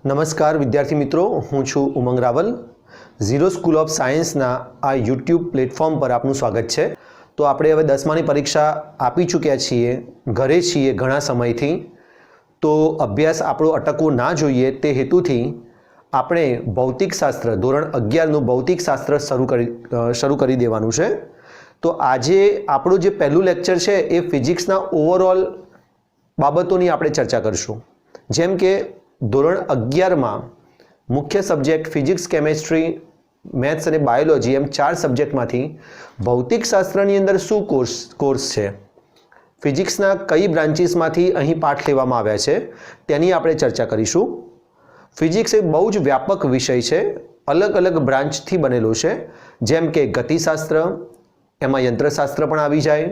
નમસ્કાર વિદ્યાર્થી મિત્રો, હું છું ઉમંગ રાવલ. ઝીરો સ્કૂલ ઓફ સાયન્સના આ યુટ્યુબ પ્લેટફોર્મ પર આપનું સ્વાગત છે. તો આપણે હવે 10માની પરીક્ષા આપી ચૂક્યા છીએ, ઘરે છીએ ઘણા સમયથી. તો અભ્યાસ આપણો અટકવો ના જોઈએ તે હેતુથી આપણે ભૌતિકશાસ્ત્ર ધોરણ 11નું ભૌતિકશાસ્ત્ર શરૂ કરી દેવાનું છે. તો આજે આપણું જે પહેલું લેક્ચર છે એ ફિઝિક્સના ઓવરઓલ બાબતોની આપણે ચર્ચા કરીશું. જેમ કે ધોરણ 11માં મુખ્ય સબ્જેક્ટ ફિઝિક્સ, કેમેસ્ટ્રી, મેથ્સ અને બાયોલોજી એમ 4 સબ્જેક્ટમાંથી ભૌતિકશાસ્ત્રની અંદર શું કોર્સ છે, ફિઝિક્સના કઈ બ્રાન્ચીસમાંથી અહીં પાઠ લેવામાં આવ્યા છે તેની આપણે ચર્ચા કરીશું. ફિઝિક્સ એ બહુ જ વ્યાપક વિષય છે, અલગ અલગ બ્રાન્ચથી બનેલો છે. જેમ કે ગતિશાસ્ત્ર, એમાં યંત્રશાસ્ત્ર પણ આવી જાય,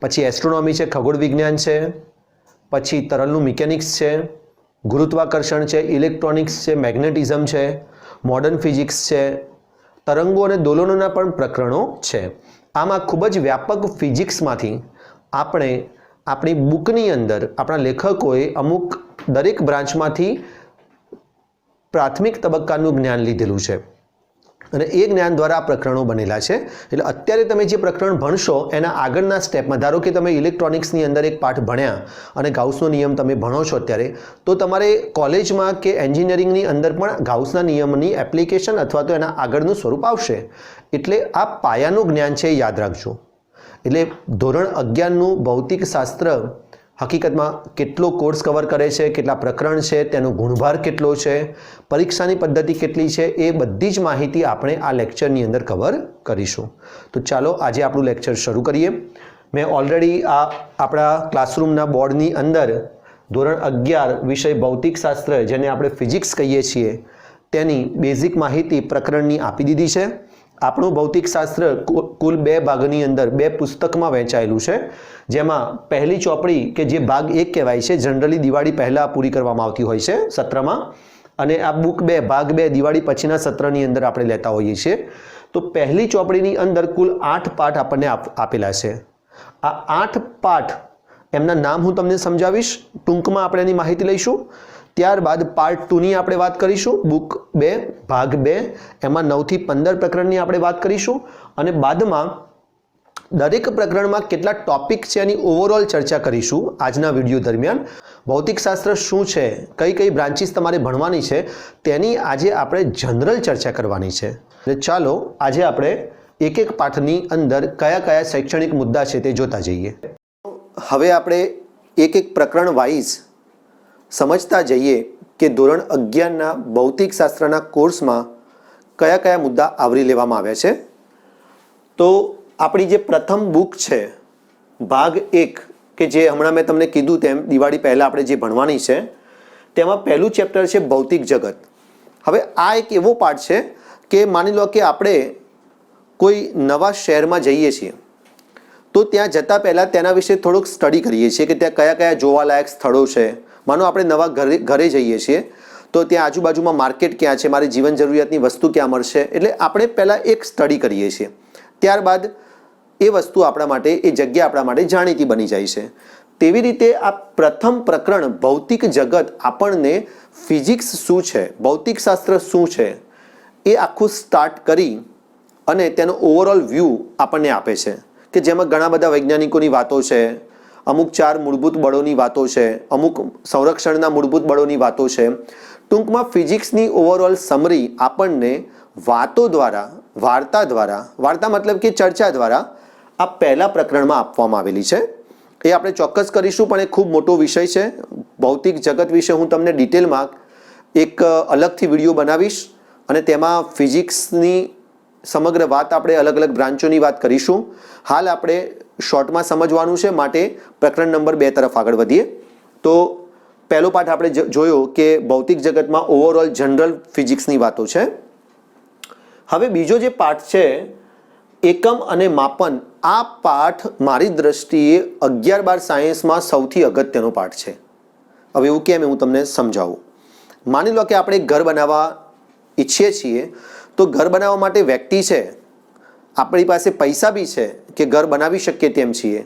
પછી એસ્ટ્રોનોમી છે, ખગોળ વિજ્ઞાન છે, પછી તરલનું મિકેનિક્સ છે, ગુરુત્વાકર્ષણ છે, ઇલેક્ટ્રોનિક્સ છે, મેગ્નેટિઝમ છે, મોડર્ન ફિઝિક્સ છે, તરંગો અને દોલનોના પણ પ્રકરણો છે. આમાં ખૂબ જ વ્યાપક ફિઝિક્સમાંથી આપણે આપણી બુકની અંદર આપણા લેખકોએ અમુક દરેક બ્રાન્ચમાંથી પ્રાથમિક તબક્કાનું જ્ઞાન લીધેલું છે અને એ જ્ઞાન દ્વારા આ પ્રકરણો બનેલા છે. એટલે અત્યારે તમે જે પ્રકરણ ભણશો એના આગળના સ્ટેપમાં, ધારો કે તમે ઇલેક્ટ્રોનિક્સની અંદર એક પાઠ ભણ્યા અને ગાઉસનો નિયમ તમે ભણો છો અત્યારે, તો તમારે કોલેજમાં કે એન્જિનિયરિંગની અંદર પણ ગાઉસના નિયમની એપ્લિકેશન અથવા તો એના આગળનું સ્વરૂપ આવશે. એટલે આ પાયાનું જ્ઞાન છે, યાદ રાખજો. એટલે ધોરણ 11નું ભૌતિકશાસ્ત્ર હકીકતમાં કેટલો કોર્સ કવર કરે છે, કેટલા પ્રકરણ છે, તેનો ગુણભાર કેટલો છે, પરીક્ષાની પદ્ધતિ કેટલી છે, એ બધી જ માહિતી આપણે આ લેક્ચરની અંદર કવર કરીશું. તો ચાલો આજે આપણું લેક્ચર શરૂ કરીએ. મેં ઓલરેડી આપણા ક્લાસરૂમના બોર્ડની અંદર ધોરણ 11 વિષય ભૌતિકશાસ્ત્ર, જેને આપણે ફિઝિક્સ કહીએ છીએ, તેની બેઝિક માહિતી પ્રકરણની આપી દીધી છે. આપણું ભૌતિકશાસ્ત્ર કુલ 2 ભાગની અંદર 2 પુસ્તકમાં વહેંચાયેલું છે. જેમાં પહેલી ચોપડી કે જે ભાગ 1 કહેવાય છે, જનરલી દિવાળી પહેલાં પૂરી કરવામાં આવતી હોય છે સત્રમાં, અને આ બુક 2 ભાગ 2 દિવાળી પછીના સત્રની અંદર આપણે લેતા હોઈએ છીએ. તો પહેલી ચોપડીની અંદર કુલ 8 પાઠ આપણને આપેલા છે. આ 8 પાઠ, એમના નામ હું તમને સમજાવીશ, ટૂંકમાં આપણે એની માહિતી લઈશું. ત્યારબાદ પાર્ટ 2ની આપણે વાત કરીશું, બુક 2 ભાગ 2, એમાં 9 થી 15 પ્રકરણની આપણે વાત કરીશું. અને બાદમાં દરેક પ્રકરણમાં કેટલા ટોપિક છે એની ઓવરઓલ ચર્ચા કરીશું આજના વિડીયો દરમિયાન. ભૌતિકશાસ્ત્ર શું છે, કઈ કઈ બ્રાન્ચીસ તમારે ભણવાની છે, તેની આજે આપણે જનરલ ચર્ચા કરવાની છે. એટલે ચાલો આજે આપણે એક એક પાઠની અંદર કયા કયા શૈક્ષણિક મુદ્દા છે તે જોતા જઈએ. હવે આપણે એક એક પ્રકરણ વાઇઝ સમજતા જઈએ કે ધોરણ 11ના ભૌતિકશાસ્ત્રના કોર્સમાં કયા કયા મુદ્દા આવરી લેવામાં આવ્યા છે. તો આપણી જે પ્રથમ બુક છે, ભાગ 1, કે જે હમણાં મેં તમને કીધું તેમ દિવાળી પહેલાં આપણે જે ભણવાની છે, તેમાં પહેલું ચેપ્ટર છે ભૌતિક જગત. હવે આ એક એવો પાઠ છે કે માની લો કે આપણે કોઈ નવા શહેરમાં જઈએ છીએ, તો ત્યાં જતાં પહેલાં તેના વિશે થોડુંક સ્ટડી કરીએ છીએ કે ત્યાં કયા કયા જોવાલાયક સ્થળો છે. માનો આપણે નવા ઘરે જઈએ છીએ તો ત્યાં આજુબાજુમાં માર્કેટ ક્યાં છે, મારી જીવન જરૂરિયાતની વસ્તુ ક્યાં મળશે, એટલે આપણે પહેલાં એક સ્ટડી કરીએ છીએ. ત્યારબાદ એ વસ્તુ આપણા માટે, એ જગ્યા આપણા માટે જાણીતી બની જાય છે. તેવી રીતે આ પ્રથમ પ્રકરણ ભૌતિક જગત આપણને ફિઝિક્સ શું છે, ભૌતિકશાસ્ત્ર શું છે, એ આખું સ્ટાર્ટ કરી અને તેનો ઓવરઓલ વ્યૂ આપણને આપે છે, કે જેમાં ઘણા બધા વૈજ્ઞાનિકોની વાતો છે, અમુક 4 મૂળભૂત બળોની વાતો છે, અમુક સંરક્ષણના મૂળભૂત બળોની વાતો છે. ટૂંકમાં ફિઝિક્સની ઓવરઓલ સમરી આપણને વાતો દ્વારા, વાર્તા મતલબ કે ચર્ચા દ્વારા આ પહેલા પ્રકરણમાં આપવામાં આવેલી છે. એ આપણે ચોક્કસ કરીશું, પણ એ ખૂબ મોટો વિષય છે. ભૌતિક જગત વિશે હું તમને ડિટેલમાં એક અલગથી વિડીયો બનાવીશ અને તેમાં ફિઝિક્સની સમગ્ર વાત, આપણે અલગ અલગ બ્રાન્ચોની વાત કરીશું. હાલ આપણે શોર્ટમાં સમજવાનું છે, માટે પ્રકરણ નંબર 2 તરફ આગળ વધીએ. તો પહેલો પાઠ આપણે જોયો કે ભૌતિક જગતમાં ઓવરઓલ જનરલ ફિઝિક્સની વાતો છે. હવે બીજો જે પાઠ છે એકમ અને માપન, આ પાઠ મારી દ્રષ્ટિએ 11-12 સાયન્સમાં સૌથી અગત્યનો પાઠ છે. હવે એવું કેમ, હું તમને સમજાવું. માની લો કે આપણે એક ઘર બનાવવા ઈચ્છીએ છીએ, તો ઘર બનાવવા માટે વ્યક્તિ છે, આપણી પાસે પૈસા બી છે કે ઘર બનાવી શકીએ તેમ છીએ,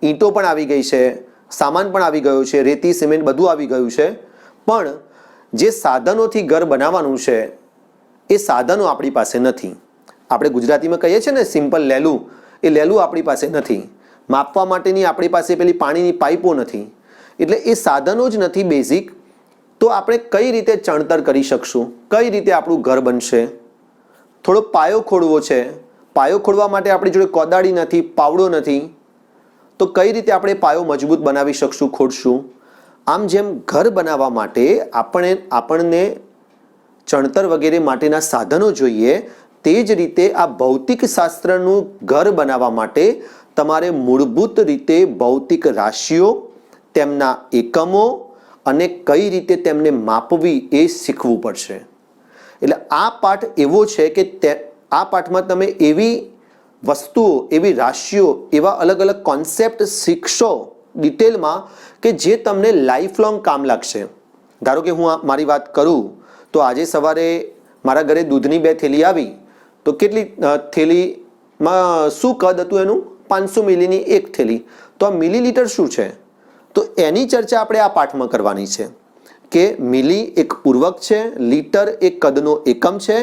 ઈંટો પણ આવી ગઈ છે, સામાન પણ આવી ગયો છે, રેતી સિમેન્ટ બધું આવી ગયું છે, પણ જે સાધનોથી ઘર બનાવવાનું છે એ સાધનો આપણી પાસે નથી. આપણે ગુજરાતીમાં કહીએ છીએ ને સિમ્પલ લેલું, એ લેલું આપણી પાસે નથી. માપવા માટેની આપણી પાસે પેલી પાણીની પાઇપો નથી. એટલે એ સાધનો જ નથી બેઝિક. તો આપણે કઈ રીતે ચણતર કરી શકશું? કઈ રીતે આપણું ઘર બનશે? થોડો પાયો ખોડવો છે. પાયો ખોડવા માટે આપણી જોડે કોદાળી નથી, પાવડો નથી. તો કઈ રીતે આપણે પાયો મજબૂત બનાવી શકશું, ખોડશું? આમ જેમ ઘર બનાવવા માટે આપણને ચણતર વગેરે માટેના સાધનો જોઈએ, તે જ રીતે આ ભૌતિક શાસ્ત્રનું ઘર બનાવવા માટે તમારે મૂળભૂત રીતે ભૌતિક રાશિઓ, તેમના એકમો અને કઈ રીતે તેમને માપવી એ શીખવું પડશે. એટલે આ પાઠ એવો છે કે આ પાઠમાં તમે એવી વસ્તુઓ, એવી રાશિઓ, એવા અલગ અલગ કોન્સેપ્ટ શીખશો ડિટેલમાં કે જે તમને લાઈફ લોંગ કામ લાગશે. ધારો કે હું મારી વાત કરું તો આજે સવારે મારા ઘરે દૂધની 2 થેલી આવી, તો કેટલી થેલીમાં શું કદ હતું એનું? 500 મિલીની એક થેલી. તો આ મિલીલીટર શું છે? તો એની ચર્ચા આપણે આ પાઠમાં કરવાની છે કે મિલી એક પૂર્વક છે, લીટર એક કદનો એકમ છે.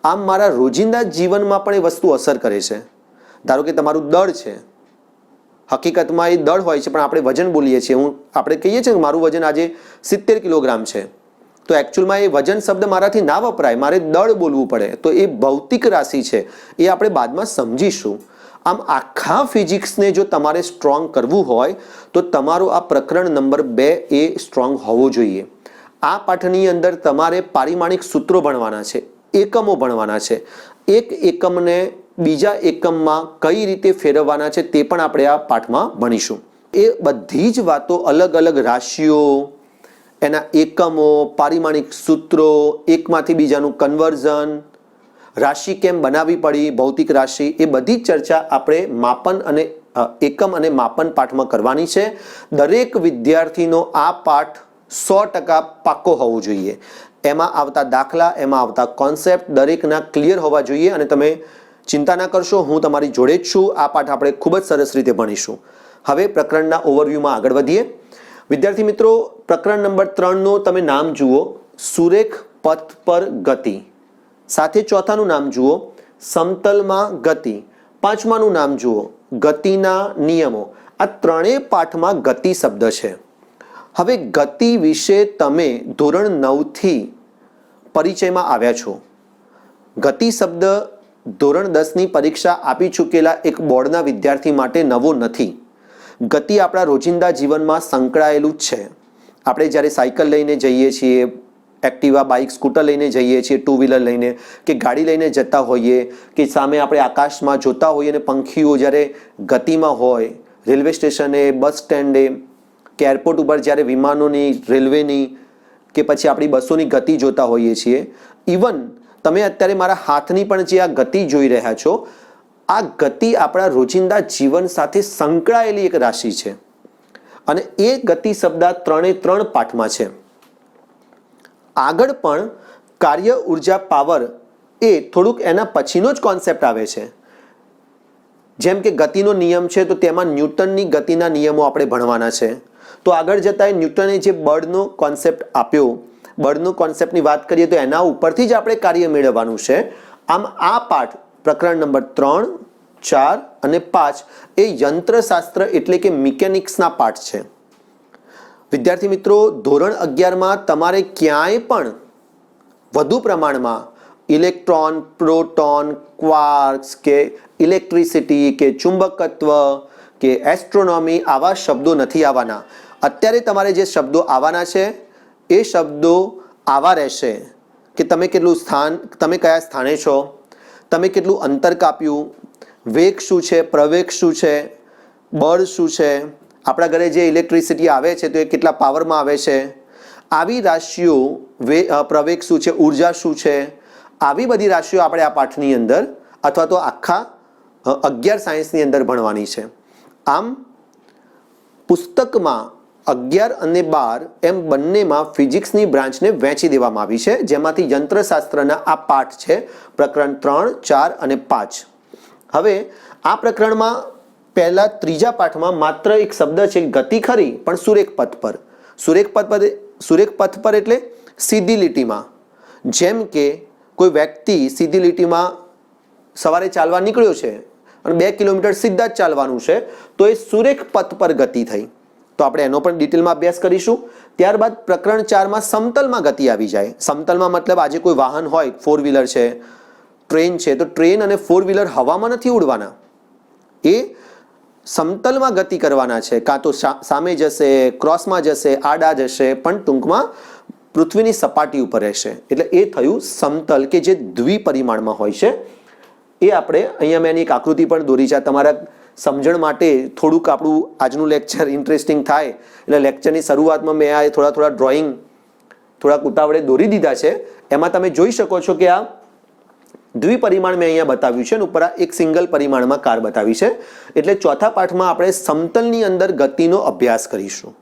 આમ મારા રોજિંદા જીવનમાં પણ એ વસ્તુ અસર કરે છે. ધારો કે તમારું દળ છે, હકીકતમાં એ દળ હોય છે પણ આપણે વજન બોલીએ છીએ. આપણે કહીએ છીએ કે મારું વજન આજે 70 કિલોગ્રામ છે, તો એકચ્યુઅલમાં એ વજન શબ્દ મારાથી ના વપરાય, મારે દળ બોલવું પડે. તો એ ભૌતિક રાશિ છે, એ આપણે બાદમાં સમજીશું. આમ આખા ફિઝિક્સને જો તમારે સ્ટ્રોંગ કરવું હોય તો તમારું આ પ્રકરણ નંબર 2 એ સ્ટ્રોંગ હોવો જોઈએ. આ પાઠની અંદર તમારે પારિમાણિક સૂત્રો ભણવાના છે, એકમો ભણવાના છે. એક એકમને બીજા એકમમાં કઈ રીતે ફેરવવાના છે તે પણ આપણે આ પાઠમાં ભણીશું. એ બધી જ વાતો, અલગ અલગ રાશિઓ, એના એકમો, પારિમાણિક સૂત્રો, એકમાંથી બીજાનું કન્વર્ઝન, રાશિ કેમ બનાવવી પડી, ભૌતિક રાશિ, એ બધી ચર્ચા આપણે માપન અને એકમ અને માપન પાઠમાં કરવાની છે. દરેક વિદ્યાર્થીનો આ પાઠ 100% પાક્કો હોવો જોઈએ. એમાં આવતા દાખલા, એમાં આવતા કોન્સેપ્ટ દરેકના ક્લિયર હોવા જોઈએ. અને તમે ચિંતા ના કરશો, હું તમારી જોડે જ છું. આ પાઠ આપણે ખૂબ જ સરસ રીતે ભણીશું. હવે પ્રકરણના ઓવરવ્યૂમાં આગળ વધીએ. વિદ્યાર્થી મિત્રો, પ્રકરણ નંબર 3નો તમે નામ જુઓ, સુરેખ પથ પર ગતિ. સાથે ચોથાનું નામ જુઓ, સમતલમાં ગતિ. પાંચમાનું નામ જુઓ, ગતિના નિયમો. આ ત્રણેય પાઠમાં ગતિ શબ્દ છે. હવે ગતિ વિશે તમે ધોરણ 9થી પરિચયમાં આવ્યા છો. ગતિ શબ્દ ધોરણ 10ની પરીક્ષા આપી ચૂકેલા એક બોર્ડના વિદ્યાર્થી માટે નવો નથી. ગતિ આપણા રોજિંદા જીવનમાં સંકળાયેલું જ છે. આપણે જ્યારે સાયકલ લઈને જઈએ છીએ, એક્ટિવા, બાઇક, સ્કૂટર લઈને જઈએ છીએ, 2 વ્હીલર લઈને કે ગાડી લઈને જતા હોઈએ, કે સામે આપણે આકાશમાં જોતા હોઈએ અને પંખીઓ જ્યારે ગતિમાં હોય, રેલવે સ્ટેશને, બસ સ્ટેન્ડે કે એરપોર્ટ ઉપર જ્યારે વિમાનોની, રેલવેની કે પછી આપણી બસોની ગતિ જોતા હોઈએ છીએ. ઇવન તમે અત્યારે મારા હાથની પણ જે આ ગતિ જોઈ રહ્યા છો, આ ગતિ આપણા રોજિંદા જીવન સાથે સંકળાયેલી એક રાશિ છે. અને એ ગતિ શબ્દ 3 પાઠમાં છે. આગળ પણ કાર્ય, ઉર્જા, પાવર એ થોડુંક એના પછીનો જ કોન્સેપ્ટ આવે છે. જેમ કે ગતિનો નિયમ છે તો તેમાં ન્યૂટનની ગતિના નિયમો આપણે ભણવાના છે. તો આગળ જતાં ન્યૂટને જે બળનો કોન્સેપ્ટ આપ્યો, બળનો કોન્સેપ્ટની વાત કરીએ તો એના ઉપરથી જ આપણે કાર્ય મેળવવાનું છે. આમ આ પાઠ પ્રકરણ નંબર 3, 4 અને 5 એ યંત્રશાસ્ત્ર એટલે કે મિકેનિક્સના પાઠ છે. વિદ્યાર્થી મિત્રો, ધોરણ 11માં તમારે ક્યાંય પણ વધુ પ્રમાણમાં ઇલેક્ટ્રોન, પ્રોટોન, ક્વાર્ક્સ કે ઇલેક્ટ્રિસિટી કે ચુંબકત્વ કે એસ્ટ્રોનોમી આવા શબ્દો નથી આવવાના. અત્યારે તમારે જે શબ્દો આવવાના છે એ શબ્દો આવા રહેશે કે તમે કયા સ્થાને છો, તમે કેટલું અંતર કાપ્યું, વેગ શું છે, પ્રવેગ શું છે, બળ શું છે, આપણા ઘરે જે ઇલેક્ટ્રિસિટી આવે છે તો એ કેટલા પાવરમાં આવે છે, આવી રાશિઓ, પ્રવેગ શું છે, ઉર્જા શું છે, આવી બધી રાશિઓ આપણે આ પાઠની અંદર અથવા તો આખા 11 સાયન્સની અંદર ભણવાની છે. આમ પુસ્તકમાં 11 અને 12 એમ બંનેમાં ફિઝિક્સની બ્રાન્ચને વહેંચી દેવામાં આવી છે, જેમાંથી યંત્રશાસ્ત્રના આ પાઠ છે પ્રકરણ 3, 4 અને 5. હવે આ પ્રકરણમાં પહેલા 3જા પાઠમાં માત્ર એક શબ્દ છે, ગતિ ખરી પણ સુરેખ પથ પર. સુરેખ પથ પર એટલે સીધી લીટીમાં, જેમ કે કોઈ વ્યક્તિ સીધી લીટીમાં સવારે ચાલવા નીકળ્યો છે અને 2 કિલોમીટર સીધા જ ચાલવાનું છે, તો એ સુરેખ પથ પર ગતિ થઈ. તો આપણે એનો પણ ડિટેલમાં અભ્યાસ કરીશું. ત્યારબાદ પ્રકરણ 4માં સમતલમાં ગતિ આવી જાય. સમતલમાં મતલબ આજે કોઈ વાહન હોય, 4 વ્હીલર છે, ટ્રેન છે, તો ટ્રેન અને 4 વ્હીલર હવામાં નથી ઉડવાના, એ સમતલમાં ગતિ કરવાના છે. કાં તો સામે જશે, ક્રોસમાં જશે, આડા જશે, પણ ટૂંકમાં પૃથ્વીની સપાટી ઉપર રહેશે. એટલે એ થયું સમતલ, કે જે દ્વિપરિમાણમાં હોય છે. એ આપણે અહીંયા મેં એની એક આકૃતિ પણ દોરી છે. તમારા સમજણ માટે થોડુંક આપણું આજનું લેક્ચર ઇન્ટરેસ્ટિંગ થાય એટલે લેક્ચરની શરૂઆતમાં મેં આ થોડા ડ્રોઈંગ થોડાક ઉતાવળે દોરી દીધા છે. એમાં તમે જોઈ શકો છો કે આ દ્વિપરિમાણ મેં અહીંયા બતાવ્યું છે અને ઉપર આ એક સિંગલ પરિમાણમાં કાર બતાવી છે. એટલે ચોથા પાઠમાં આપણે સમતલની અંદર ગતિનો અભ્યાસ કરીશું.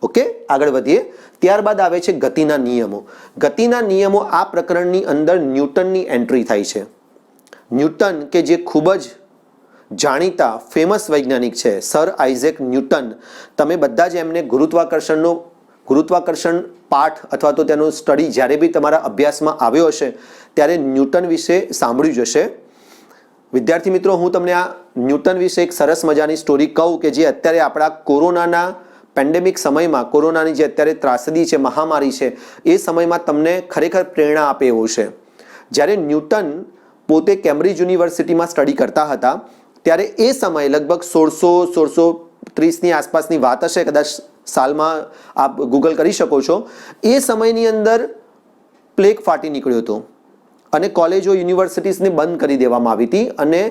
ઓકે, આગળ વધીએ. ત્યારબાદ આવે છે ગતિના નિયમો. ગતિના નિયમો આ પ્રકરણની અંદર ન્યૂટનની એન્ટ્રી થાય છે. ન્યૂટન કે જે ખૂબ જ જાણીતા ફેમસ વૈજ્ઞાનિક છે, સર આઇઝેક ન્યૂટન. તમે બધા જ એમને ગુરુત્વાકર્ષણ પાઠ અથવા તો તેનો સ્ટડી જ્યારે બી તમારા અભ્યાસમાં આવ્યો હશે ત્યારે ન્યૂટન વિશે સાંભળ્યું જ હશે. વિદ્યાર્થી મિત્રો, હું તમને આ ન્યૂટન વિશે એક સરસ મજાની સ્ટોરી કહું કે જે અત્યારે આપણા કોરોનાના પેન્ડેમિક સમયમાં, કોરોનાની જે અત્યારે ત્રાસદી છે, મહામારી છે, એ સમયમાં તમને ખરેખર પ્રેરણા આપે એવો છે. જ્યારે ન્યૂટન પોતે કેમ્બ્રિજ યુનિવર્સિટીમાં સ્ટડી કરતા હતા ત્યારે એ સમયે લગભગ 1630ની આસપાસની વાત હશે, કદાચ સાલમાં આપ ગૂગલ કરી શકો છો. એ સમયની અંદર પ્લેગ ફાટી નીકળ્યો હતો અને કોલેજો, યુનિવર્સિટીઝને બંધ કરી દેવામાં આવી હતી અને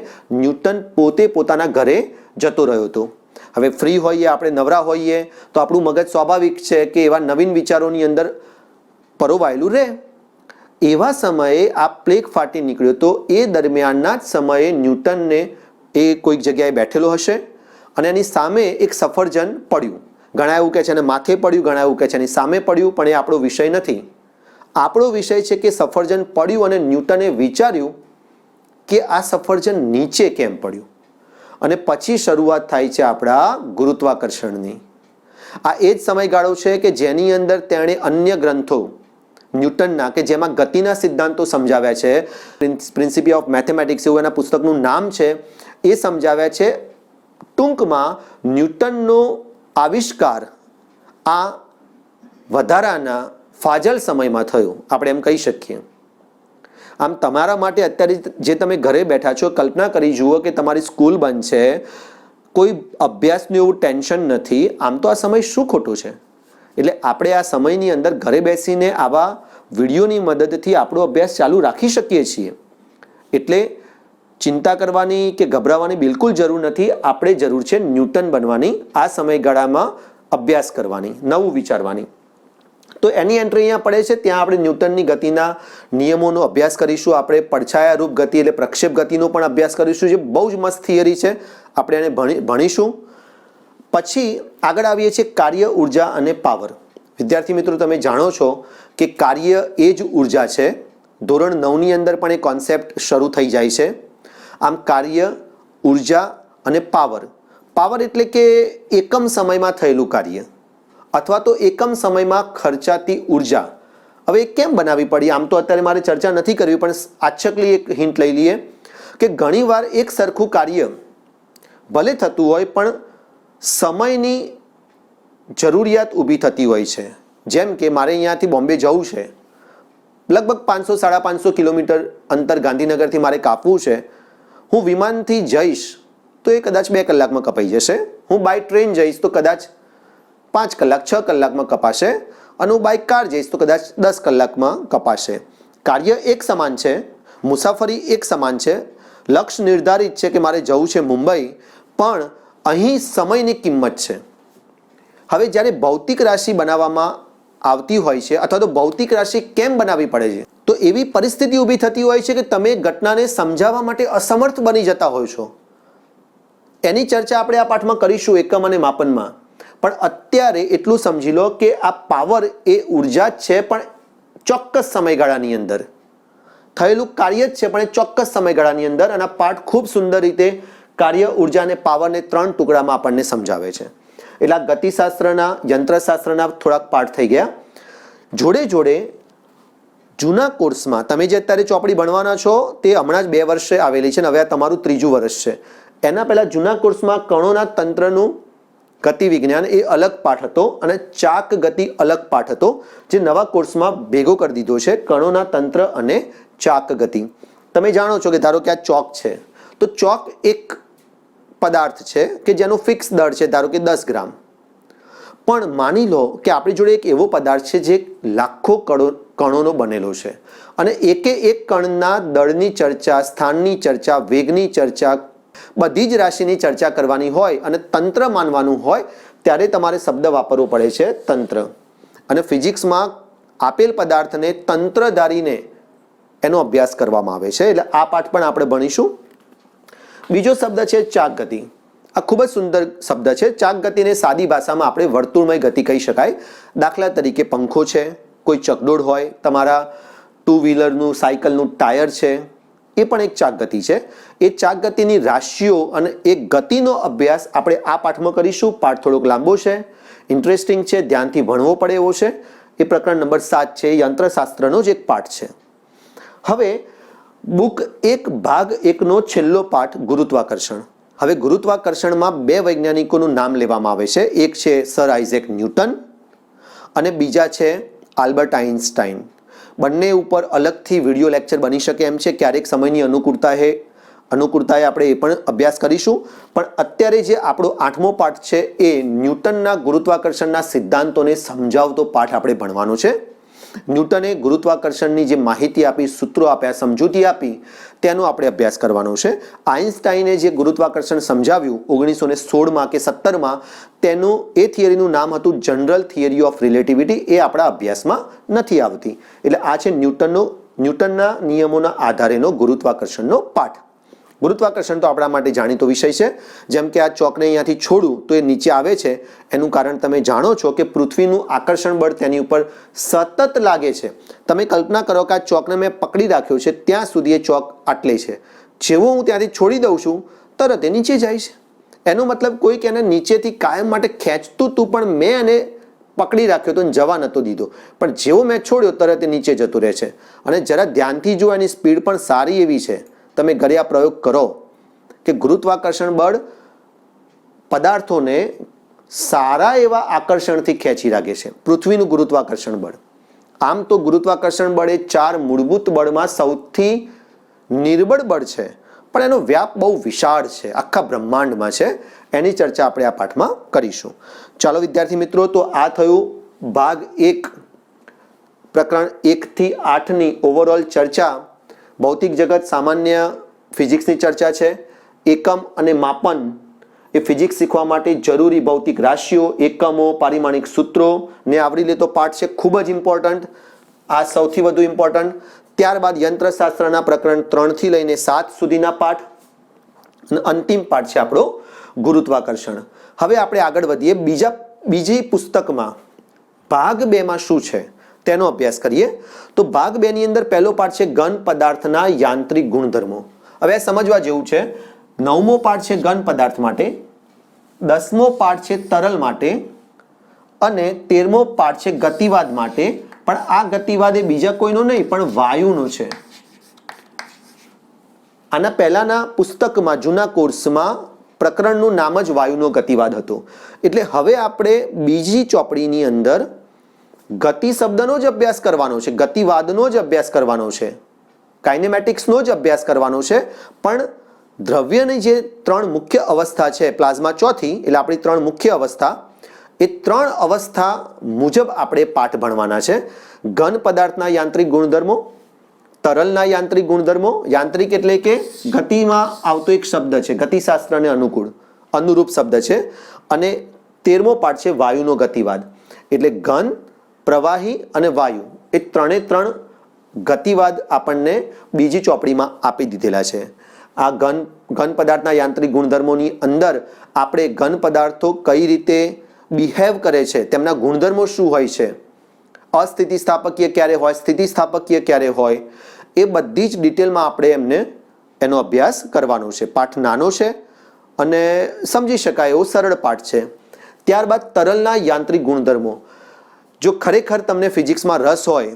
ન્યૂટન પોતે પોતાના ઘરે જતો રહ્યો હતો. હવે ફ્રી હોઈએ, આપણે નવરા હોઈએ તો આપણું મગજ સ્વાભાવિક છે કે એવા નવીન વિચારોની અંદર પરોવાયેલું રહે. એવા સમયે આ પ્લેગ ફાટી નીકળ્યો તો એ દરમિયાનના જ સમયે ન્યૂટનને એ કોઈક જગ્યાએ બેઠેલો હશે અને એની સામે એક સફરજન પડ્યું. ઘણા એવું કહે છે એને માથે પડ્યું, ઘણા એવું કહે છે એની સામે પડ્યું, પણ એ આપણો વિષય નથી. આપણો વિષય છે કે સફરજન પડ્યું અને ન્યૂટને વિચાર્યું કે આ સફરજન નીચે કેમ પડ્યું, અને પછી શરૂઆત થાય છે આપણા ગુરુત્વાકર્ષણની. આ એ જ સમયગાળો છે કે જેની અંદર તેણે અન્ય ગ્રંથો ન્યૂટનના કે જેમાં ગતિના સિદ્ધાંતો સમજાવ્યા છે, પ્રિન્સિપી ઓફ મેથેમેટિક્સ એવું એના પુસ્તકનું નામ છે, એ સમજાવ્યા છે. ટૂંકમાં ન્યૂટનનો આવિષ્કાર આ વધારાના ફાજલ સમયમાં થયો, આપણે એમ કહી શકીએ. આમ તમારા માટે અત્યારે જે તમે ઘરે બેઠા છો, કલ્પના કરી જુઓ કે તમારી સ્કૂલ બંધ છે, કોઈ અભ્યાસનું એવું ટેન્શન નથી. આમ તો આ સમય શું ખોટો છે? એટલે આપણે આ સમયની અંદર ઘરે બેસીને આવા વિડીયોની મદદથી આપણો અભ્યાસ ચાલુ રાખી શકીએ છીએ. એટલે ચિંતા કરવાની કે ગભરાવાની બિલકુલ જરૂર નથી. આપણે જરૂર છે ન્યૂટન બનવાની, આ સમયગાળામાં અભ્યાસ કરવાની, નવું વિચારવાની. તો એની એન્ટ્રી અહીંયા પડે છે. ત્યાં આપણે ન્યૂટનની ગતિના નિયમોનો અભ્યાસ કરીશું. આપણે પડછાયારૂપ ગતિ એટલે પ્રક્ષેપ ગતિનો પણ અભ્યાસ કરીશું, જે બહુ જ મસ્ત થિયરી છે. આપણે એને ભણીશું. પછી આગળ આવીએ છીએ કાર્ય, ઉર્જા અને પાવર. વિદ્યાર્થી મિત્રો, તમે જાણો છો કે કાર્ય એ જ ઉર્જા છે. ધોરણ 9ની અંદર પણ એ કોન્સેપ્ટ શરૂ થઈ જાય છે. આમ કાર્ય, ઉર્જા અને પાવર. પાવર એટલે કે એકમ સમયમાં થયેલું કાર્ય અથવા તો એકમ સમયમાં ખર્ચાતી ઉર્જા. હવે એ કેમ બનાવવી પડી આમ તો અત્યારે મારે ચર્ચા નથી કરવી, પણ આછકલી એક હિન્ટ લઈ લઈએ કે ઘણીવાર એક સરખું કાર્ય ભલે થતું હોય પણ સમયની જરૂરિયાત ઊભી થતી હોય છે. જેમ કે મારે અહીંયાથી બોમ્બે જવું છે, લગભગ 500-550 કિલોમીટર અંતર ગાંધીનગરથી મારે કાપવું છે. હું વિમાનથી જઈશ તો એ કદાચ 2 કલાકમાં કપાઈ જશે. હું બાય ટ્રેન જઈશ તો કદાચ 5 કલાક 6 કલાકમાં કપાશે, અને હું બાય કાર જઈશ તો કદાચ 10 કલાકમાં કપાશે. કાર્ય એક સમાન છે, મુસાફરી એક સમાન છે, લક્ષ્ય નિર્ધારિત છે કે મારે જવું છે મુંબઈ, પણ અહીં સમયની કિંમત છે. હવે જ્યારે ભૌતિક રાશિ બનાવવામાં આવતી હોય છે અથવા તો ભૌતિક રાશિ કેમ બનાવવી પડે છે, તો એવી પરિસ્થિતિ ઊભી થતી હોય છે કે તમે ઘટનાને સમજાવવા માટે અસમર્થ બની જતા હોય છો. એની ચર્ચા આપણે આ પાઠમાં કરીશું એકમ અને માપનમાં. પણ અત્યારે એટલું સમજી લો કે આ પાવર એ ઉર્જા જ છે, પણ ચોક્કસ સમયગાળાની અંદર થયેલું કાર્ય જ છે, પણ એ ચોક્કસ સમયગાળાની અંદર. અને આ પાઠ ખૂબ સુંદર રીતે કાર્ય, ઉર્જા અને પાવરને 3 ટુકડામાં આપણને સમજાવે છે. એટલે આ ગતિશાસ્ત્રના, યંત્રશાસ્ત્રના થોડાક પાઠ થઈ ગયા. જોડે જોડે જૂના કોર્સમાં તમે જે અત્યારે ચોપડી ભણવાના છો તે હમણાં જ 2 વર્ષે આવેલી છે અને હવે આ તમારું 3જું વર્ષ છે. એના પહેલાં જૂના કોર્સમાં કણોના તંત્રનું ગતિ વિજ્ઞાન એ અલગ પાઠ હતો અને ચાક ગતિ અલગ પાઠ હતો, જે નવા કોર્સમાં ભેગો કરી દીધો છે, કણોના તંત્ર અને ચાક ગતિ. તમે જાણો છો કે ધારો કે આ ચોક છે, તો ચોક એક પદાર્થ છે કે જેનું ફિક્સ દળ છે ધારો કે 10 ગ્રામ. પણ માની લો કે આપણી જોડે એક એવો પદાર્થ છે જે લાખો કણોનો બનેલો છે અને એકે એક કણના દળની ચર્ચા, સ્થાનની ચર્ચા, વેગની ચર્ચા, બધી જ રાશિની ચર્ચા કરવાની હોય અને તંત્ર માનવાનું હોય ત્યારે તમારે શબ્દ વાપરવો પડે છે તંત્ર. અને ફિઝિક્સમાં આપેલ પદાર્થને તંત્ર ધારીને એનો અભ્યાસ કરવામાં આવે છે. એટલે આ પાઠ પણ આપણે ભણીશું. બીજો શબ્દ છે ચાક ગતિ. આ ખૂબ જ સુંદર શબ્દ છે. ચાક ગતિને સાદી ભાષામાં આપણે વર્તુળમય ગતિ કહી શકાય. દાખલા તરીકે પંખો છે, કોઈ ચકડોળ હોય, તમારા 2 વ્હીલરનું, સાયકલનું ટાયર છે, એ પણ એક ચાક ગતિ છે. એ ચાક ગતિની રાશિઓ અને એ ગતિનો અભ્યાસ આપણે આ પાઠમાં કરીશું. પાઠ થોડોક લાંબો છે, ઇન્ટરેસ્ટિંગ છે, ધ્યાનથી ભણવો પડે એવો છે. એ પ્રકરણ નંબર 7 છે, યંત્રશાસ્ત્રનો જ એક પાઠ છે. હવે બુક 1 ભાગ 1નો છેલ્લો પાઠ ગુરુત્વાકર્ષણ. હવે ગુરુત્વાકર્ષણમાં 2 વૈજ્ઞાનિકોનું નામ લેવામાં આવે છે. એક છે સર આઇઝેક ન્યૂટન અને બીજા છે આલ્બર્ટ આઇન્સ્ટાઈન. બંને ઉપર અલગથી વિડીયો લેક્ચર બની શકે એમ છે. ક્યારેક સમયની અનુકૂળતાએ આપણે એ પણ અભ્યાસ કરીશું. પણ અત્યારે જે આપણો 8મો પાઠ છે એ ન્યૂટનના ગુરુત્વાકર્ષણના સિદ્ધાંતોને સમજાવતો પાઠ આપણે ભણવાનો છે. ન્યૂટને ગુરુત્વાકર્ષણની જે માહિતી આપી, સૂત્રો આપ્યા, સમજૂતી આપી, તેનો આપણે અભ્યાસ કરવાનો છે. આઇન્સ્ટાઈને જે ગુરુત્વાકર્ષણ સમજાવ્યું 1916માં કે 17માં, તેનું એ થિયરીનું નામ હતું જનરલ થિયરી ઓફ રિલેટિવિટી. એ આપણા અભ્યાસમાં નથી આવતી. એટલે આ છે ન્યૂટનના નિયમોના આધારેનો ગુરુત્વાકર્ષણનો પાઠ. ગુરુત્વાકર્ષણ તો આપણા માટે જાણીતો વિષય છે. જેમ કે આ ચોકને અહીંયાથી છોડું તો એ નીચે આવે છે. એનું કારણ તમે જાણો છો કે પૃથ્વીનું આકર્ષણ બળ તેની ઉપર સતત લાગે છે. તમે કલ્પના કરો કે આ ચોકને મેં પકડી રાખ્યો છે, ત્યાં સુધી એ ચોક આટલે છે. જેવો હું ત્યાંથી છોડી દઉં છું તરત એ નીચે જાય છે. એનો મતલબ કોઈક એને નીચેથી કાયમ માટે ખેંચતું હતું, પણ મેં એને પકડી રાખ્યો તો જવા નહોતો દીધો. પણ જેવો મેં છોડ્યો તરત એ નીચે જતું રહે છે. અને જરા ધ્યાનથી જો એની સ્પીડ પણ સારી એવી છે. તમે ઘરે આ પ્રયોગ કરો કે ગુરુત્વાકર્ષણ બળ પદાર્થોને સારા એવા આકર્ષણથી ખેંચી રાખે છે. પૃથ્વીનું ગુરુત્વાકર્ષણ બળ. આમ તો ગુરુત્વાકર્ષણ બળ એ 4 મૂળભૂત બળમાં સૌથી નિર્બળ બળ છે, પણ એનો વ્યાપ બહુ વિશાળ છે, આખા બ્રહ્માંડમાં છે. એની ચર્ચા આપણે આ પાઠમાં કરીશું. ચાલો વિદ્યાર્થી મિત્રો, તો આ થયું ભાગ 1, પ્રકરણ 1 થી 8ની ઓવરઓલ ચર્ચા. ભૌતિક જગત, સામાન્ય ફિઝિક્સની ચર્ચા છે. એકમ અને માપન એ ફિઝિક્સ શીખવા માટે જરૂરી ભૌતિક રાશિઓ, એકમો, પારિમાણિક સૂત્રો ને આવરી લેતો પાઠ છે. ખૂબ જ ઇમ્પોર્ટન્ટ, આ સૌથી વધુ ઇમ્પોર્ટન્ટ. ત્યારબાદ યંત્રશાસ્ત્રના પ્રકરણ 3 થી લઈને 7 સુધીના પાઠ અને અંતિમ પાઠ છે આપણો ગુરુત્વાકર્ષણ. હવે આપણે આગળ વધીએ. બીજી પુસ્તકમાં ભાગ 2માં શું છે તેનો અભ્યાસ કરીએ. તો ભાગ 2 ની અંદર પહેલો પાઠ છે ઘન પદાર્થના યાંત્રિક ગુણધર્મો. હવે આ સમજવા જેવું છે. 9મો પાઠ છે ઘન પદાર્થ માટે, 10મો પાઠ છે તરલ માટે અને 13મો પાઠ છે ગતિવાદ માટે. પણ આ ગતિવાદ એ બીજા કોઈનો નહીં, પણ વાયુનો છે. આના પહેલાના પુસ્તકમાં, જૂના કોર્સમાં પ્રકરણનું નામ જ વાયુનો ગતિવાદ હતું. એટલે હવે આપણે બીજી ચોપડીની અંદર ગતિ શબ્દનો જ અભ્યાસ કરવાનો છે, ગતિવાદનો જ અભ્યાસ કરવાનો છે, કાઇનેમેટિક્સનો જ અભ્યાસ કરવાનો છે. પણ દ્રવ્યની જે 3 મુખ્ય અવસ્થા છે, પ્લાઝમા ચોથી, એટલે આપણી 3 મુખ્ય અવસ્થા, એ 3 અવસ્થા મુજબ આપણે પાઠ ભણવાના છે. ઘન પદાર્થના યાંત્રિક ગુણધર્મો, તરલના યાંત્રિક ગુણધર્મો. યાંત્રિક એટલે કે ગતિમાં આવતો એક શબ્દ છે, ગતિશાસ્ત્રને અનુરૂપ શબ્દ છે. અને 13મો પાઠ છે વાયુનો ગતિવાદ. એટલે ઘન, પ્રવાહી અને વાયુ, એ 3 ગતિવાદ આપણને બીજી ચોપડીમાં આપી દીધેલા છે. આ ઘન પદાર્થના યાંત્રિક ગુણધર્મોની અંદર આપણે ઘન પદાર્થો કઈ રીતે બિહેવ કરે છે, તેમના ગુણધર્મો શું હોય છે, અસ્થિતિસ્થાપકીય ક્યારે હોય, સ્થિતિસ્થાપકીય ક્યારે હોય, એ બધી જ ડિટેલમાં આપણે એનો અભ્યાસ કરવાનો છે. પાઠ નાનો છે અને સમજી શકાય એવો સરળ પાઠ છે. ત્યારબાદ તરલના યાંત્રિક ગુણધર્મો. જો ખરેખર તમને ફિઝિક્સમાં રસ હોય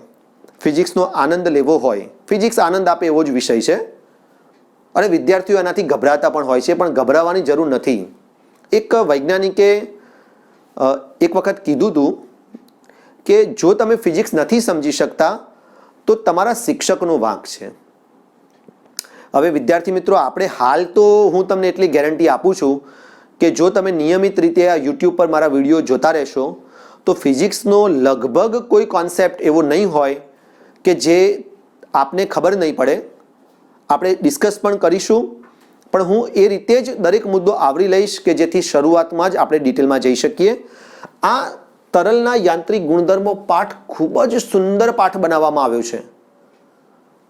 ફિઝિક્સનો આનંદ લેવો હોય, ફિઝિક્સ આનંદ આપે એવો જ વિષય છે અને વિદ્યાર્થીઓ એનાથી ગભરાતા પણ હોય છે, પણ ગભરાવાની જરૂર નથી. એક વૈજ્ઞાનિકે એક વખત કીધું હતું કે જો તમે ફિઝિક્સ નથી સમજી શકતા તો તમારા શિક્ષકનો વાંક છે. હવે વિદ્યાર્થી મિત્રો, આપણે હાલ તો હું તમને એટલી ગેરંટી આપું છું કે જો તમે નિયમિત રીતે આ યુટ્યુબ પર મારા વિડીયો જોતા રહેશો તો ફિઝિક્સનો લગભગ કોઈ કોન્સેપ્ટ એવો નહીં હોય કે જે આપને ખબર નહીં પડે. આપણે ડિસ્કસ પણ કરીશું, પણ હું એ રીતે જ દરેક મુદ્દો આવરી લઈશ કે જેથી શરૂઆતમાં જ આપણે ડિટેલમાં જઈ શકીએ. આ તરલના યાંત્રિક ગુણધર્મો પાઠ ખૂબ જ સુંદર પાઠ બનાવવામાં આવ્યો છે.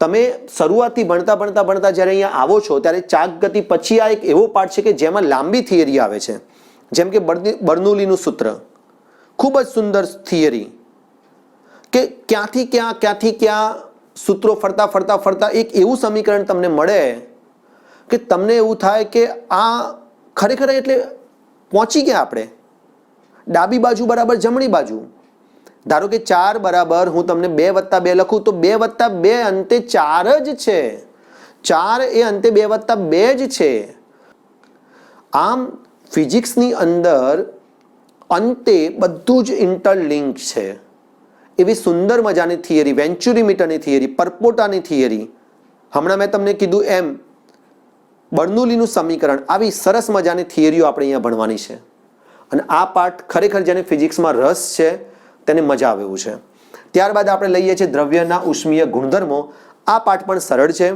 તમે શરૂઆતથી ભણતા ભણતા ભણતા જ્યારે અહીંયા આવો છો ત્યારે ચાક ગતિ પછી આ એક એવો પાઠ છે કે જેમાં લાંબી થિયરી આવે છે, જેમ કે બર્નોલીનું સૂત્ર, ખૂબ જ સુંદર થિયરી કે ક્યાંથી ક્યાં સૂત્રો ફરતા ફરતા ફરતા એક એવું સમીકરણ તમને મળે કે તમને એવું થાય કે આ ખરેખર એટલે પહોંચી ગયા આપણે. ડાબી બાજુ બરાબર જમણી બાજુ. ધારો કે 4 બરાબર હું તમને 2+2 લખું તો 2+2 અંતે 4 જ છે. 4 એ અંતે 2+2 જ છે. આમ ફિઝિક્સની અંદર અંતે બધું જ ઇન્ટરલિંક છે. એવી સુંદર મજાની થિયરી, વેન્ચુરી મીટરની થિયરી, પરપોટાની થિયરી, હમણાં મેં તમને કીધું એમ બર્નોલીનું સમીકરણ, આવી સરસ મજાની થિયરીઓ આપણે અહીંયા ભણવાની છે. અને આ પાઠ ખરેખર જેને ફિઝિક્સમાં રસ છે તેને મજા આવે એવું છે. ત્યારબાદ આપણે લઈએ છીએ દ્રવ્યના ઉષ્મીય ગુણધર્મો. આ પાઠ પણ સરળ છે.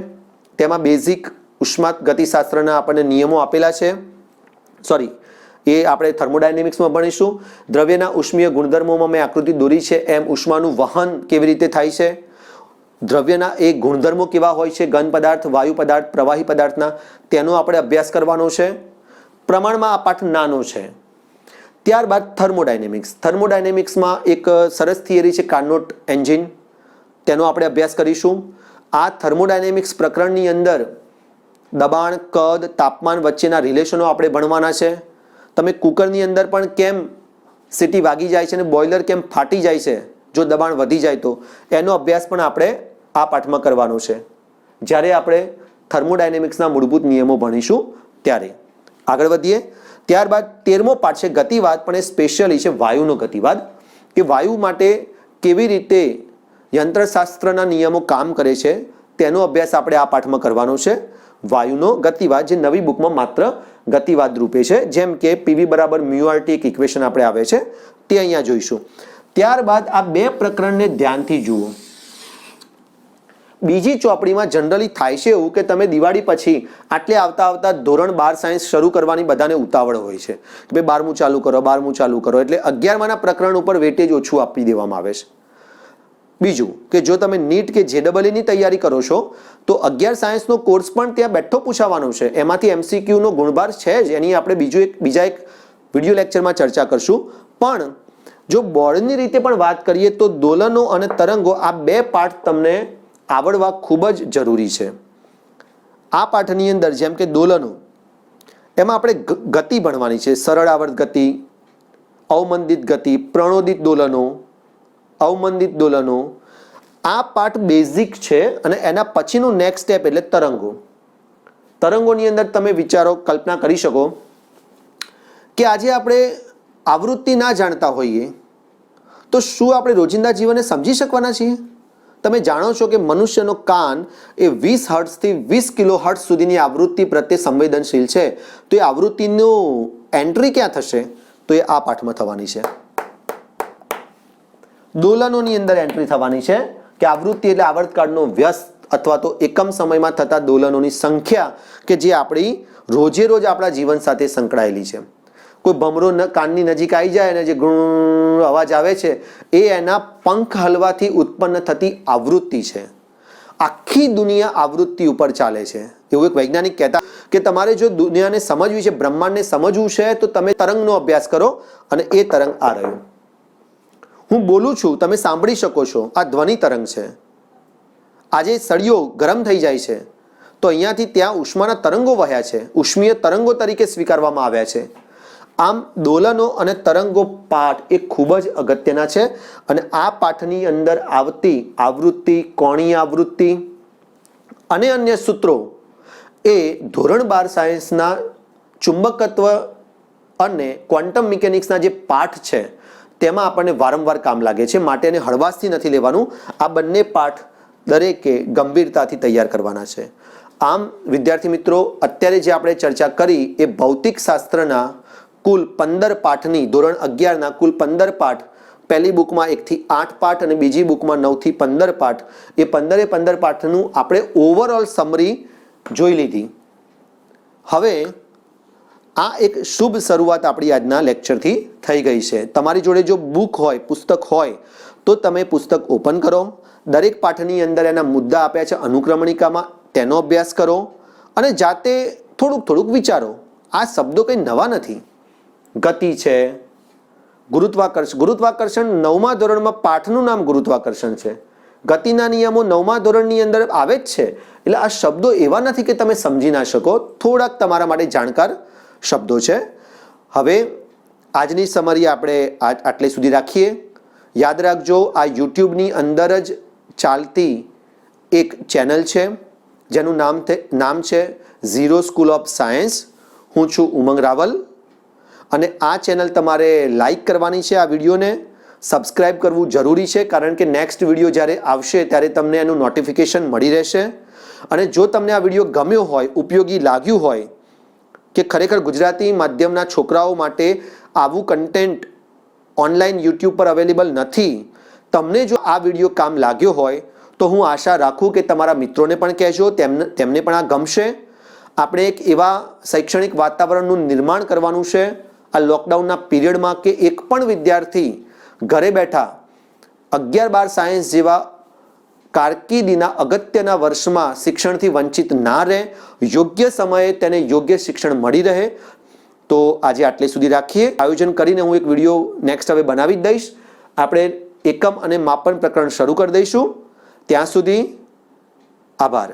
તેમાં બેઝિક ઉષ્મા ગતિશાસ્ત્રના આપણને નિયમો આપેલા છે. એ આપણે થર્મોડાયનેમિક્સમાં ભણીશું. દ્રવ્યના ઉષ્મીય ગુણધર્મોમાં મેં આકૃતિ દોરી છે એમ ઉષ્માનું વહન કેવી રીતે થાય છે, દ્રવ્યના એ ગુણધર્મો કેવા હોય છે, ઘન પદાર્થ, વાયુ પદાર્થ, પ્રવાહી પદાર્થના, તેનો આપણે અભ્યાસ કરવાનો છે. પ્રમાણમાં આ પાઠ નાનો છે. ત્યારબાદ થર્મોડાયનેમિક્સ. થર્મોડાયનેમિક્સમાં એક સરસ થિયરી છે કાર્નોટ એન્જિન, તેનો આપણે અભ્યાસ કરીશું. આ થર્મોડાયનેમિક્સ પ્રકરણની અંદર દબાણ, કદ, તાપમાન વચ્ચેના રિલેશનો આપણે ભણવાના છે. તમે કુકરની અંદર પણ કેમ સીટી વાગી જાય છે અને બોઇલર કેમ ફાટી જાય છે જો દબાણ વધી જાય તો, એનો અભ્યાસ પણ આપણે આ પાઠમાં કરવાનો છે જ્યારે આપણે થર્મોડાયનેમિક્સના મૂળભૂત નિયમો ભણીશું ત્યારે. આગળ વધીએ. ત્યારબાદ 13મો પાઠ છે ગતિવાદ, પણ એ સ્પેશિયલી છે વાયુનો ગતિવાદ, કે વાયુ માટે કેવી રીતે યંત્રશાસ્ત્રના નિયમો કામ કરે છે તેનો અભ્યાસ આપણે આ પાઠમાં કરવાનો છે. વાયુનો ગતિવાદ, જે નવી બુકમાં માત્ર ગતિવાદ રૂપે છે, જેમ કે PV બરાબર μRT એક ઇક્વેશન આપણે આવે છે તે અહીંયા જોઈશું. ત્યારબાદ આ બે પ્રકરણને ધ્યાનથી જુઓ. બીજી ચોપડીમાં જનરલી થાય છે એવું કે તમે દિવાળી પછી આટલે આવતા ધોરણ 12 સાયન્સ શરૂ કરવાની બધાને ઉતાવળ હોય છે કે ભાઈ 12મું ચાલુ કરો, એટલે 11માના પ્રકરણ ઉપર વેટેજ ઓછું આપી દેવામાં આવે છે. બીજું કે જો તમે નીટ કે JEE ની તૈયારી કરો છો તો 11 સાયન્સનો કોર્સ પણ ત્યાં બેઠો પૂછાવાનો છે. એમાંથી MCQ નો ગુણભાર છે જ, એની આપણે બીજા એક વિડીયો લેક્ચરમાં ચર્ચા કરશું. પણ જો બોર્ડની રીતે પણ વાત કરીએ તો દોલનો અને તરંગો, આ બે પાઠ તમને આવડવા ખૂબ જ જરૂરી છે. આ પાઠની અંદર જેમ કે દોલનો, એમાં આપણે ગતિ ભણવાની છે. સરળ આવર્ત ગતિ, અવમંદિત ગતિ, પ્રણોદિત દોલનો, અવમંદિત દોલનો. આ પાઠ બેઝિક છે અને એના પછીનું નેક્સ્ટ સ્ટેપ એટલે તરંગો. તરંગોની અંદર તમે વિચારો, કલ્પના કરી શકો કે આજે આપણે આવૃત્તિ ના જાણતા હોઈએ તો શું આપણે રોજિંદા જીવનને સમજી શકવાના છીએ? તમે જાણો છો કે મનુષ્યનો કાન એ 20 હર્ટ્ઝથી 20 કિલો હર્ટ્ઝ સુધીની આવૃત્તિ પ્રત્યે સંવેદનશીલ છે. તો એ આવૃત્તિનું એન્ટ્રી ક્યાં થશે? તો એ આ પાઠમાં થવાની છે. દોલનોની અંદર એન્ટ્રી થવાની છે કે આવૃત્તિ એટલે આવર્તકાળનો વ્યસ્ત અથવા તો એકમ સમયમાં થતા દોલનોની સંખ્યા કે જે આપણી રોજે રોજ આપણા જીવન સાથે સંકળાયેલી છે. કોઈ ભમરો કાનની નજીક આવી જાય અને જે ગુણ અવાજ આવે છે એ એના પંખ હલવાથી ઉત્પન્ન થતી આવૃત્તિ છે. આખી દુનિયા આવૃત્તિ ઉપર ચાલે છે. એવું એક વૈજ્ઞાનિક કહેતા કે તમારે જો દુનિયાને સમજવી છે, બ્રહ્માંડને સમજવું છે, તો તમે તરંગનો અભ્યાસ કરો અને એ તરંગ આ રહ્યો. હું બોલું છું, તમે સાંભળી શકો છો, આ ધ્વનિ તરંગ છે. આજે સળિયો ગરમ થઈ જાય છે તો અહીંયાથી ત્યાં ઉષ્માના તરંગો વહ્યા છે, ઉષ્મીય તરંગો તરીકે સ્વીકારવામાં આવ્યા છે. આમ દોલનો અને તરંગો પાઠ એ ખૂબ જ અગત્યના છે અને આ પાઠની અંદર આવતી આવૃત્તિ, કોણીય આવૃત્તિ અને અન્ય સૂત્રો એ ધોરણ 12 સાયન્સના ચુંબકત્વ અને ક્વોન્ટમ મિકેનિક્સના જે પાઠ છે તેમાં આપણને વારંવાર કામ લાગે છે, માટે એને હળવાશથી નથી લેવાનું. આ બંને પાઠ દરેકે ગંભીરતાથી તૈયાર કરવાના છે. આમ વિદ્યાર્થી મિત્રો, અત્યારે જે આપણે ચર્ચા કરી એ ભૌતિક શાસ્ત્રના કુલ 15 પાઠની, ધોરણ 11ના કુલ 15 પાઠ, પહેલી બુકમાં 1 થી 8 પાઠ અને બીજી બુકમાં 9 થી 15 પાઠ, એ 15 પાઠનું આપણે ઓવરઓલ સમરી જોઈ લીધી. હવે આ એક શુભ શરૂઆત આપણી આજના લેક્ચરથી થઈ ગઈ છે. તમારી જોડે જો બુક હોય, પુસ્તક હોય તો તમે પુસ્તક ઓપન કરો, દરેક પાઠની અંદર એના મુદ્દા આપ્યા છે અનુક્રમણિકામાં, તેનો અભ્યાસ કરો અને જાતે થોડુંક વિચારો. આ શબ્દો કંઈ નવા નથી. ગતિ છે, ગુરુત્વાકર્ષણ 9મા ધોરણમાં પાઠનું નામ ગુરુત્વાકર્ષણ છે. ગતિના નિયમો 9મા ધોરણની અંદર આવે જ છે. એટલે આ શબ્દો એવા નથી કે તમે સમજી ના શકો, થોડાક તમારા માટે જાણકાર શબ્દો છે. હવે આજની સમરી આપણે આટલે સુધી રાખીએ. યાદ રાખજો, આ યુટ્યુબની અંદર જ ચાલતી એક ચેનલ છે જેનું નામ છે ઝીરો સ્કૂલ ઓફ સાયન્સ. હું છું ઉમંગ રાવલ અને આ ચેનલ તમારે લાઈક કરવાની છે, આ વિડીયોને સબસ્ક્રાઈબ કરવું જરૂરી છે, કારણ કે નેક્સ્ટ વિડીયો જ્યારે આવશે ત્યારે તમને એનું નોટિફિકેશન મળી રહેશે. અને જો તમને આ વિડીયો ગમ્યો હોય, ઉપયોગી લાગ્યું હોય કે ખરેખર ગુજરાતી માધ્યમના છોકરાઓ માટે આવું કન્ટેન્ટ ઓનલાઈન યુટ્યુબ પર અવેલેબલ નથી, તમને જો આ વિડીયો કામ લાગ્યો હોય તો હું આશા રાખું કે તમારા મિત્રોને પણ કહેજો, તેમને પણ આ ગમશે. આપણે એક એવા શૈક્ષણિક વાતાવરણનું નિર્માણ કરવાનું છે આ લોકડાઉનના પીરિયડમાં કે એક પણ વિદ્યાર્થી ઘરે બેઠા 11-12 સાયન્સ જેવા કારકિર્દીના અગત્યના વર્ષમાં શિક્ષણથી વંચિત ના રહે, યોગ્ય સમયે તેને યોગ્ય શિક્ષણ મળી રહે. તો આજે આટલે સુધી રાખીએ. આયોજન કરીને હું એક વિડીયો નેક્સ્ટ હવે બનાવી જ દઈશ. આપણે એકમ અને માપન પ્રકરણ શરૂ કરી દઈશું. ત્યાં સુધી આભાર.